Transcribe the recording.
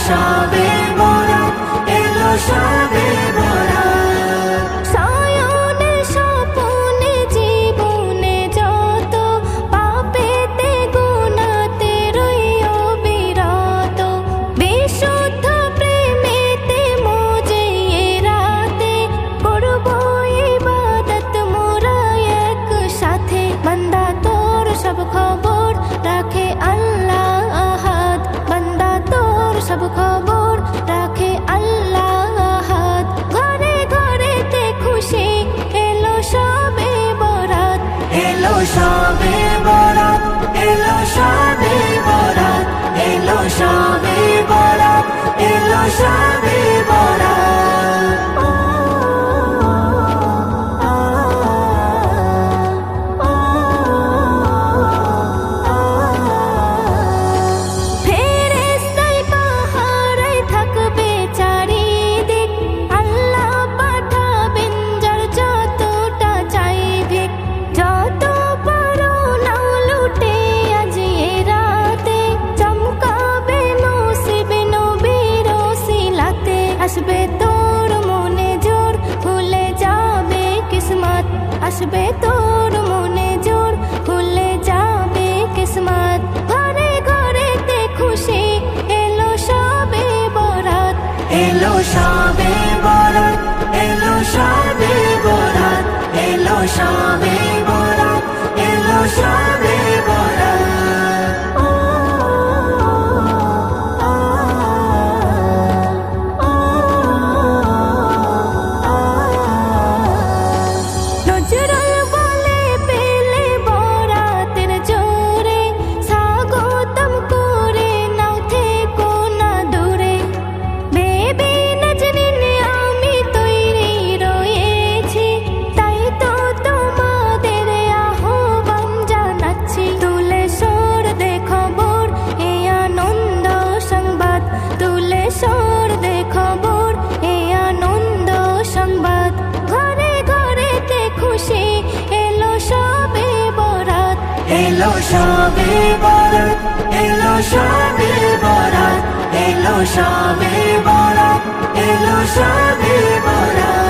শবে বরাত, এলো শবে বরাত। সায়নের স্বপনে জীবনে যত পাপেতে গুনাতে রইও বিরত, বিশুদ্ধ প্রেমেতে মজে এ রাতে করব ইবাদত মোরা একসাথে। বান্দা তোর সব খবর রাখে আল্লাহ আহাদ, বান্দা তোর সব খবর রাখে আল্লাহ আহাদ। ঘরে ঘরেতে খুশি এলো শবে বরাত, এলো শবে বরাত, এলো শবে বরাত, এলো শবে বরাত, এলো শবে বরাত। ফেরেশতায় পাহারায় থাকবে চারিদিক, আল্লাহ পাঠাবেন যার যতটা চাইবে। যত পারো নাও লুটে আজ এ রাতে, চমকাবে নসিব নবীর ওসিলাতে। আসবে তোর মনে জোর, খুলে যাবে কিসমত, আসবে তোর মনে জোর, খুলে যাবে কিসমত। ঘরে ঘরেতে খুশি এলো শবে বরাত, এলো শবে বরাত, এলো শবে বরাত, এলো শবে বরাত, এলো শবে বরাত। নজরুল বলে পেলে বরাতের জোরে, স্বাগতম করে নাও থেকো না দূরে। বেবি নাজনীন আমি তৈরি রয়েছি, তাই তো তোমাদের আহ্বান জানাচ্ছি। তুলে সর দে খবর এই আনন্দ সংবাদ, তুলে সর দে খবর এই আনন্দ সংবাদ। ঘরে ঘরেতে খুশি এলো শবে বরাত, এলো শবে বরাত, এলো শবে বরাত, এলো শবে বরাত, এলো শবে বরাত।